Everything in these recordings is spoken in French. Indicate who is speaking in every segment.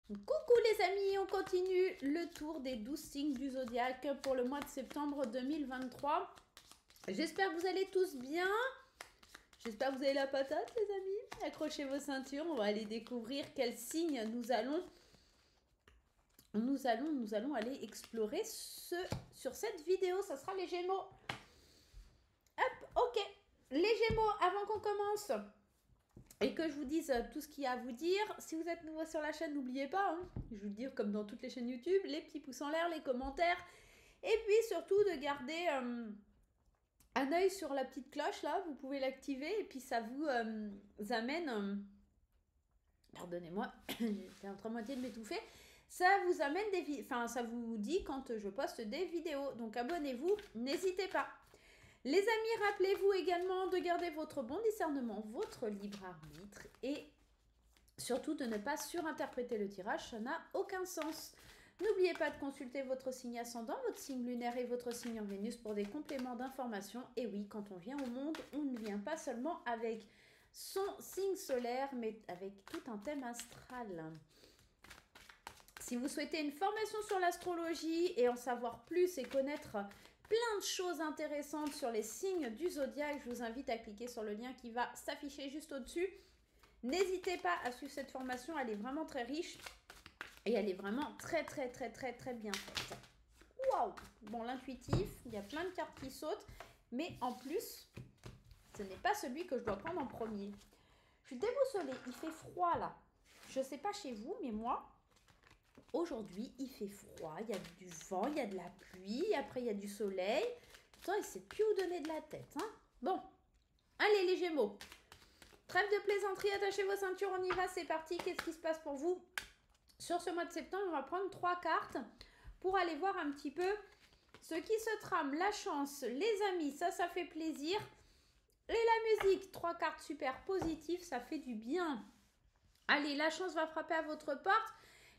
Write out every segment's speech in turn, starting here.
Speaker 1: Coucou les amis, on continue le tour des 12 signes du zodiaque pour le mois de septembre 2023. J'espère que vous allez tous bien. J'espère que vous avez la patate les amis. Accrochez vos ceintures, on va aller découvrir quels signes nous allons aller explorer sur cette vidéo. Ça sera les Gémeaux. Hop, ok. Les Gémeaux, avant qu'on commence et que je vous dise tout ce qu'il y a à vous dire, si vous êtes nouveau sur la chaîne, n'oubliez pas, je vous le dis comme dans toutes les chaînes YouTube, les petits pouces en l'air, les commentaires, et puis surtout de garder un œil sur la petite cloche là, vous pouvez l'activer et puis ça vous amène, pardonnez-moi, j'étais en train moitié de m'étouffer, ça vous amène ça vous dit quand je poste des vidéos, donc abonnez-vous, n'hésitez pas. Les amis, rappelez-vous également de garder votre bon discernement, votre libre arbitre et surtout de ne pas surinterpréter le tirage, ça n'a aucun sens. N'oubliez pas de consulter votre signe ascendant, votre signe lunaire et votre signe en Vénus pour des compléments d'information. Et oui, quand on vient au monde, on ne vient pas seulement avec son signe solaire, mais avec tout un thème astral. Si vous souhaitez une formation sur l'astrologie et en savoir plus et connaître plein de choses intéressantes sur les signes du zodiaque, je vous invite à cliquer sur le lien qui va s'afficher juste au-dessus. N'hésitez pas à suivre cette formation, elle est vraiment très riche et elle est vraiment très bien faite. Waouh! Bon, l'intuitif, il y a plein de cartes qui sautent, mais en plus, ce n'est pas celui que je dois prendre en premier. Je suis déboussolée, il fait froid là. Je ne sais pas chez vous, mais moi, aujourd'hui, il fait froid, il y a du vent, il y a de la pluie, après il y a du soleil. Putain, il ne sait plus où donner de la tête. Hein. Bon, allez les Gémeaux. Trêve de plaisanterie, attachez vos ceintures, on y va, c'est parti. Qu'est-ce qui se passe pour vous? Sur ce mois de septembre, on va prendre 3 cartes pour aller voir un petit peu ce qui se trame. La chance, les amis, ça fait plaisir. Et la musique, 3 cartes super positives, ça fait du bien. Allez, la chance va frapper à votre porte.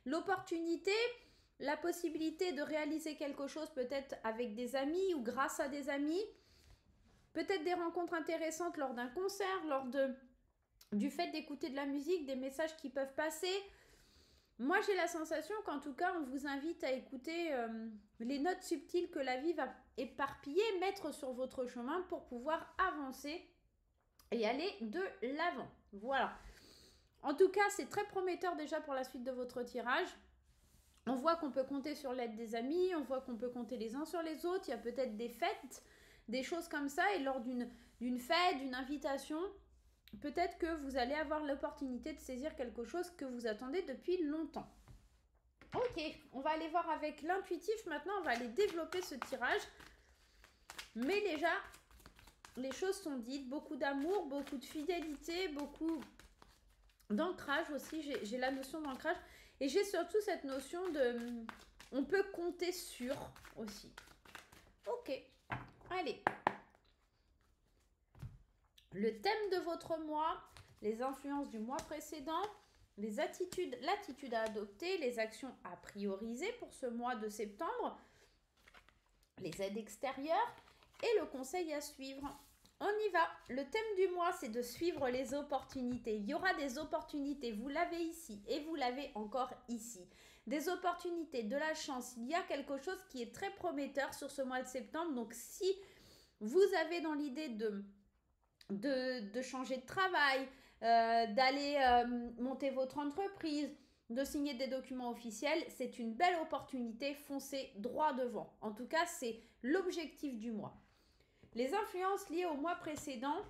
Speaker 1: L'opportunité, la possibilité de réaliser quelque chose peut-être avec des amis ou grâce à des amis. Peut-être des rencontres intéressantes lors d'un concert, lors du fait d'écouter de la musique, des messages qui peuvent passer. Moi, j'ai la sensation qu'en tout cas, on vous invite à écouter les notes subtiles que la vie va éparpiller, mettre sur votre chemin pour pouvoir avancer et aller de l'avant. Voilà. En tout cas, c'est très prometteur déjà pour la suite de votre tirage. On voit qu'on peut compter sur l'aide des amis, on voit qu'on peut compter les uns sur les autres. Il y a peut-être des fêtes, des choses comme ça. Et lors d'une fête, d'une invitation, peut-être que vous allez avoir l'opportunité de saisir quelque chose que vous attendez depuis longtemps. Ok, on va aller voir avec l'intuitif maintenant, on va aller développer ce tirage. Mais déjà, les choses sont dites, beaucoup d'amour, beaucoup de fidélité, beaucoup d'ancrage aussi. J'ai la notion d'ancrage et j'ai surtout cette notion de... On peut compter sur aussi. Ok, allez. Le thème de votre mois, les influences du mois précédent, l'attitude à adopter, les actions à prioriser pour ce mois de septembre, les aides extérieures et le conseil à suivre. On y va. Le thème du mois, c'est de suivre les opportunités. Il y aura des opportunités. Vous l'avez ici et vous l'avez encore ici. Des opportunités, de la chance. Il y a quelque chose qui est très prometteur sur ce mois de septembre. Donc, si vous avez dans l'idée de changer de travail, d'aller monter votre entreprise, de signer des documents officiels, c'est une belle opportunité, foncez droit devant. En tout cas, c'est l'objectif du mois. Les influences liées au mois précédent,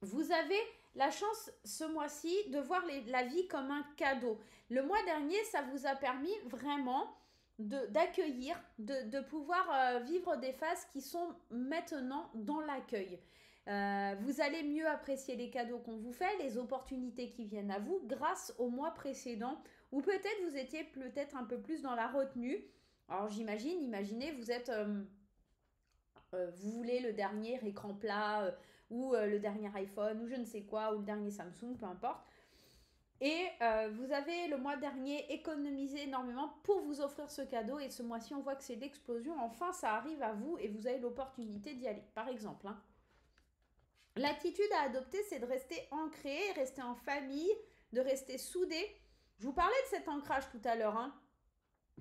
Speaker 1: vous avez la chance ce mois-ci de voir la vie comme un cadeau. Le mois dernier, ça vous a permis vraiment d'accueillir, de pouvoir vivre des phases qui sont maintenant dans l'accueil. Vous allez mieux apprécier les cadeaux qu'on vous fait, les opportunités qui viennent à vous grâce au mois précédent où peut-être vous étiez peut-être un peu plus dans la retenue. Alors imaginez, vous êtes... vous voulez le dernier écran plat ou le dernier iPhone ou je ne sais quoi, ou le dernier Samsung, peu importe. Et vous avez le mois dernier économisé énormément pour vous offrir ce cadeau et ce mois-ci on voit que c'est l'explosion. Enfin ça arrive à vous et vous avez l'opportunité d'y aller. Par exemple, l'attitude à adopter, c'est de rester ancré, rester en famille, de rester soudé Je vous parlais de cet ancrage tout à l'heure, hein.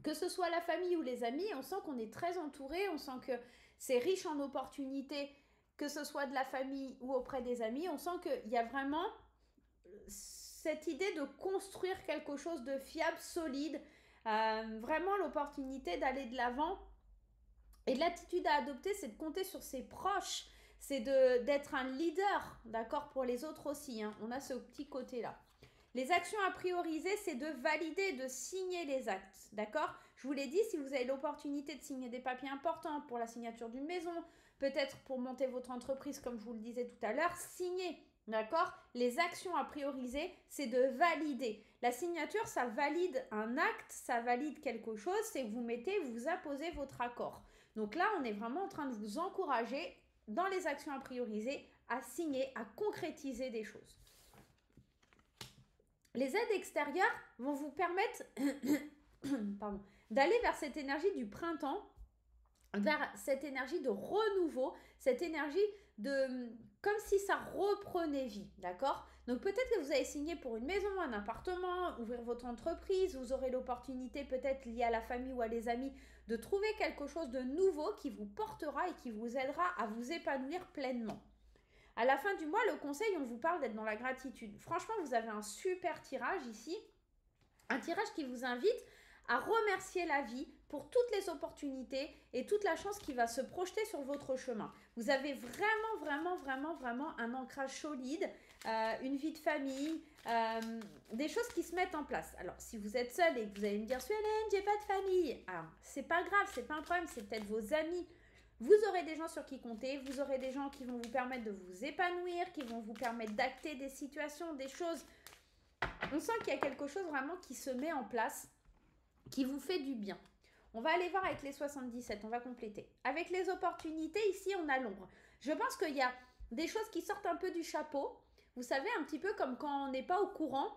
Speaker 1: Que ce soit la famille ou les amis, on sent qu'on est très entouré, on sent que c'est riche en opportunités, que ce soit de la famille ou auprès des amis, on sent qu'il y a vraiment cette idée de construire quelque chose de fiable, solide, vraiment l'opportunité d'aller de l'avant. Et l'attitude à adopter, c'est de compter sur ses proches, c'est d'être un leader, d'accord, pour les autres aussi, hein. On a ce petit côté-là. Les actions à prioriser, c'est de valider, de signer les actes, d'accord? Je vous l'ai dit, si vous avez l'opportunité de signer des papiers importants pour la signature d'une maison, peut-être pour monter votre entreprise, comme je vous le disais tout à l'heure, signez, d'accord? Les actions à prioriser, c'est de valider. La signature, ça valide un acte, ça valide quelque chose, c'est que vous mettez, vous apposez votre accord. Donc là, on est vraiment en train de vous encourager dans les actions à prioriser, à signer, à concrétiser des choses. Les aides extérieures vont vous permettre d'aller vers cette énergie du printemps, vers cette énergie de renouveau, cette énergie de comme si ça reprenait vie, d'accord? Donc peut-être que vous avez signé pour une maison, un appartement, ouvrir votre entreprise, vous aurez l'opportunité peut-être liée à la famille ou à les amis de trouver quelque chose de nouveau qui vous portera et qui vous aidera à vous épanouir pleinement. À la fin du mois, le conseil, on vous parle d'être dans la gratitude. Franchement, vous avez un super tirage ici. Un tirage qui vous invite à remercier la vie pour toutes les opportunités et toute la chance qui va se projeter sur votre chemin. Vous avez vraiment un ancrage solide, une vie de famille, des choses qui se mettent en place. Alors, si vous êtes seul et que vous allez me dire « Suelen, j'ai pas de famille », alors, c'est pas grave, c'est pas un problème, c'est peut-être vos amis. Vous aurez des gens sur qui compter, vous aurez des gens qui vont vous permettre de vous épanouir, qui vont vous permettre d'acter des situations, des choses. On sent qu'il y a quelque chose vraiment qui se met en place, qui vous fait du bien. On va aller voir avec les 77, on va compléter. Avec les opportunités, ici, on a l'ombre. Je pense qu'il y a des choses qui sortent un peu du chapeau. Vous savez, un petit peu comme quand on n'est pas au courant.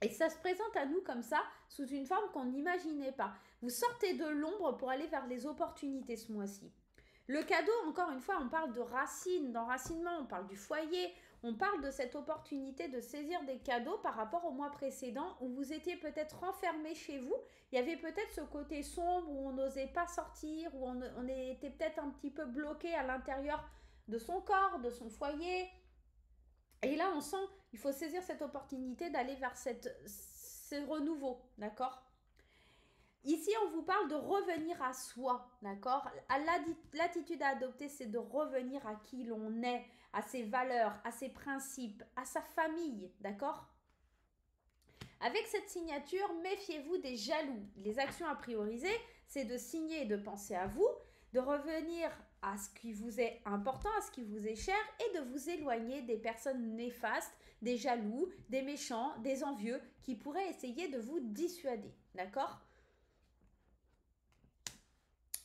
Speaker 1: Et ça se présente à nous comme ça, sous une forme qu'on n'imaginait pas. Vous sortez de l'ombre pour aller vers les opportunités ce mois-ci. Le cadeau, encore une fois, on parle de racines, d'enracinement, on parle du foyer, on parle de cette opportunité de saisir des cadeaux par rapport au mois précédent où vous étiez peut-être renfermé chez vous. Il y avait peut-être ce côté sombre où on n'osait pas sortir, où on était peut-être un petit peu bloqué à l'intérieur de son corps, de son foyer. Et là, on sent qu'il faut saisir cette opportunité d'aller vers ce renouveau, d'accord? Ici, on vous parle de revenir à soi, d'accord? L'attitude à adopter, c'est de revenir à qui l'on est, à ses valeurs, à ses principes, à sa famille, d'accord? Avec cette signature, méfiez-vous des jaloux. Les actions à prioriser, c'est de signer et de penser à vous, de revenir à ce qui vous est important, à ce qui vous est cher et de vous éloigner des personnes néfastes, des jaloux, des méchants, des envieux qui pourraient essayer de vous dissuader, d'accord?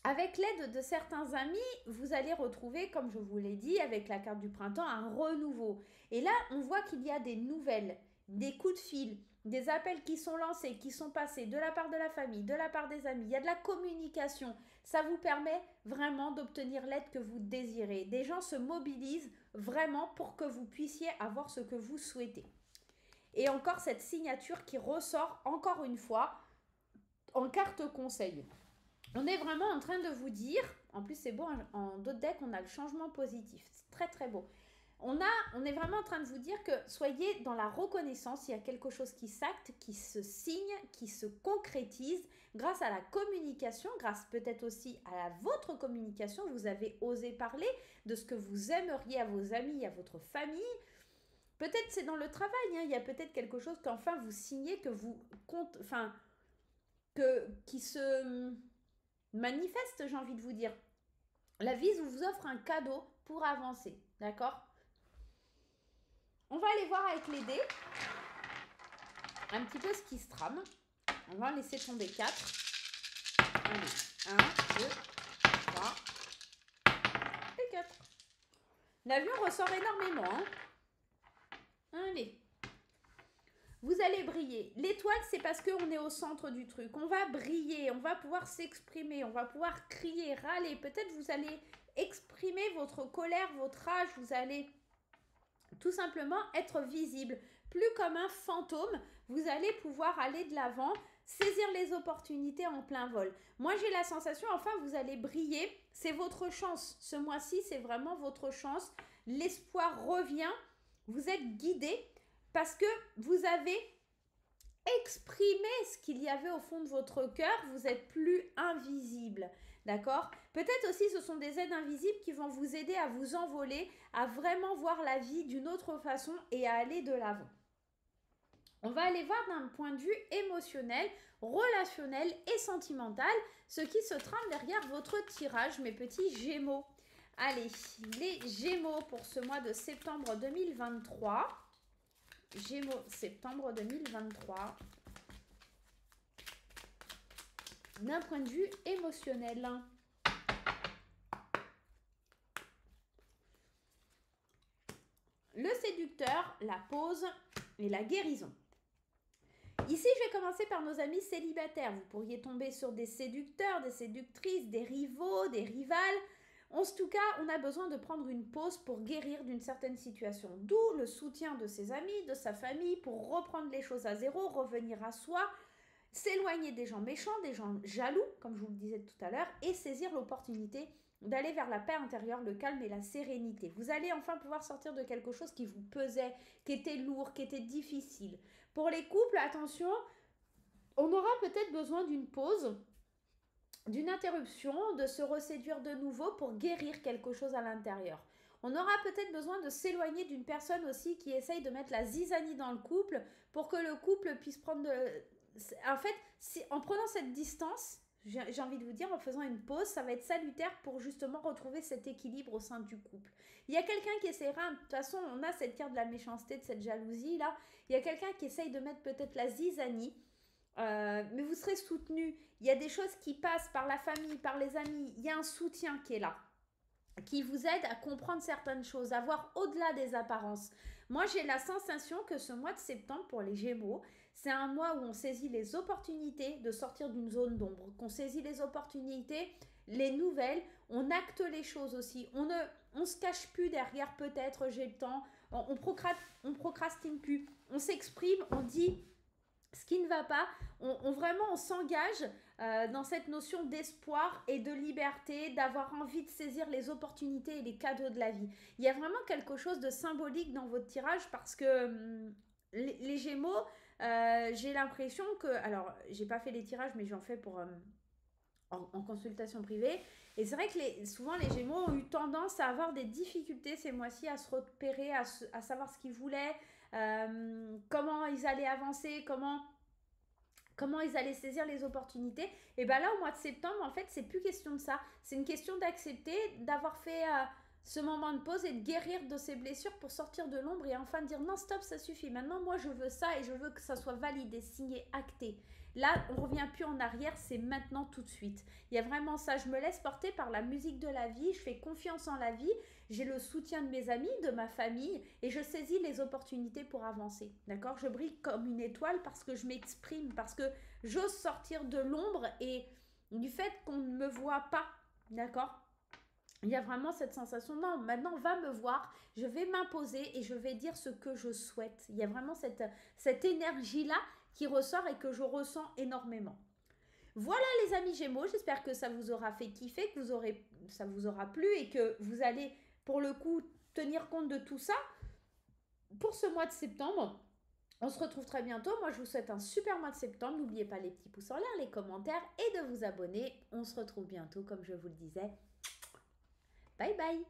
Speaker 1: Avec l'aide de certains amis, vous allez retrouver, comme je vous l'ai dit, avec la carte du printemps, un renouveau. Et là, on voit qu'il y a des nouvelles, des coups de fil, des appels qui sont lancés, qui sont passés de la part de la famille, de la part des amis. Il y a de la communication. Ça vous permet vraiment d'obtenir l'aide que vous désirez. Des gens se mobilisent vraiment pour que vous puissiez avoir ce que vous souhaitez. Et encore cette signature qui ressort encore une fois en carte conseil. On est vraiment en train de vous dire, en plus c'est beau, en d'autres decks on a le changement positif, c'est très très beau. On est vraiment en train de vous dire que soyez dans la reconnaissance, il y a quelque chose qui s'acte, qui se signe, qui se concrétise grâce à la communication, grâce peut-être aussi à votre communication, vous avez osé parler de ce que vous aimeriez à vos amis, à votre famille. Peut-être c'est dans le travail, hein, il y a peut-être quelque chose qu'enfin vous signez, que vous compte, enfin, qui se manifeste, j'ai envie de vous dire. La vie vous offre un cadeau pour avancer, d'accord? On va aller voir avec les dés un petit peu ce qui se trame. On va en laisser tomber 4. Allez, 1, 2, 3 et 4. L'avion ressort énormément, hein? Allez. Vous allez briller. L'étoile, c'est parce qu'on est au centre du truc. On va briller, on va pouvoir s'exprimer, on va pouvoir crier, râler. Peut-être vous allez exprimer votre colère, votre rage. Vous allez tout simplement être visible. Plus comme un fantôme, vous allez pouvoir aller de l'avant, saisir les opportunités en plein vol. Moi, j'ai la sensation, enfin, vous allez briller. C'est votre chance. Ce mois-ci, c'est vraiment votre chance. L'espoir revient. Vous êtes guidé parce que vous avez exprimé ce qu'il y avait au fond de votre cœur. Vous n'êtes plus invisible. D'accord? Peut-être aussi ce sont des aides invisibles qui vont vous aider à vous envoler, à vraiment voir la vie d'une autre façon et à aller de l'avant. On va aller voir d'un point de vue émotionnel, relationnel et sentimental ce qui se trame derrière votre tirage, mes petits Gémeaux. Allez, les Gémeaux pour ce mois de septembre 2023. Gémeaux, septembre 2023. D'un point de vue émotionnel. Le séducteur, la pause et la guérison. Ici, je vais commencer par nos amis célibataires. Vous pourriez tomber sur des séducteurs, des séductrices, des rivaux, des rivales. En tout cas, on a besoin de prendre une pause pour guérir d'une certaine situation. D'où le soutien de ses amis, de sa famille, pour reprendre les choses à zéro, revenir à soi, s'éloigner des gens méchants, des gens jaloux, comme je vous le disais tout à l'heure, et saisir l'opportunité d'aller vers la paix intérieure, le calme et la sérénité. Vous allez enfin pouvoir sortir de quelque chose qui vous pesait, qui était lourd, qui était difficile. Pour les couples, attention, on aura peut-être besoin d'une pause, d'une interruption, de se reséduire de nouveau pour guérir quelque chose à l'intérieur. On aura peut-être besoin de s'éloigner d'une personne aussi qui essaye de mettre la zizanie dans le couple pour que le couple puisse prendre En fait, en prenant cette distance, j'ai envie de vous dire, en faisant une pause, ça va être salutaire pour justement retrouver cet équilibre au sein du couple. Il y a quelqu'un qui essaiera, de toute façon, on a cette carte de la méchanceté, de cette jalousie là, il y a quelqu'un qui essaye de mettre peut-être la zizanie, mais vous serez soutenu. Il y a des choses qui passent par la famille, par les amis, il y a un soutien qui est là, qui vous aide à comprendre certaines choses, à voir au-delà des apparences. Moi, j'ai la sensation que ce mois de septembre pour les Gémeaux, c'est un mois où on saisit les opportunités de sortir d'une zone d'ombre, qu'on saisit les opportunités, les nouvelles, on acte les choses aussi. On se cache plus derrière peut-être j'ai le temps, on procrastine plus, on s'exprime, on dit ce qui ne va pas, on s'engage dans cette notion d'espoir et de liberté, d'avoir envie de saisir les opportunités et les cadeaux de la vie. Il y a vraiment quelque chose de symbolique dans votre tirage parce que les Gémeaux, j'ai l'impression que, alors j'ai pas fait les tirages mais j'en fais pour en consultation privée, et c'est vrai que souvent les Gémeaux ont eu tendance à avoir des difficultés ces mois-ci à se repérer, à savoir ce qu'ils voulaient, comment ils allaient avancer, comment ils allaient saisir les opportunités. Et bien là, au mois de septembre, en fait, c'est plus question de ça. C'est une question d'accepter, d'avoir fait ce moment de pause et de guérir de ses blessures pour sortir de l'ombre et enfin dire non, stop, ça suffit. Maintenant, moi, je veux ça et je veux que ça soit validé, signé, acté. Là, on revient plus en arrière, c'est maintenant tout de suite. Il y a vraiment ça. Je me laisse porter par la musique de la vie, je fais confiance en la vie, j'ai le soutien de mes amis, de ma famille et je saisis les opportunités pour avancer. D'accord? Je brille comme une étoile parce que je m'exprime, parce que j'ose sortir de l'ombre et du fait qu'on ne me voit pas. D'accord? Il y a vraiment cette sensation, non, maintenant on va me voir, je vais m'imposer et je vais dire ce que je souhaite. Il y a vraiment cette énergie-là qui ressort et que je ressens énormément. Voilà les amis Gémeaux, j'espère que ça vous aura fait kiffer, que ça vous aura plu et que vous allez pour le coup tenir compte de tout ça pour ce mois de septembre. On se retrouve très bientôt. Moi, je vous souhaite un super mois de septembre. N'oubliez pas les petits pouces en l'air, les commentaires et de vous abonner. On se retrouve bientôt, comme je vous le disais. Bye bye.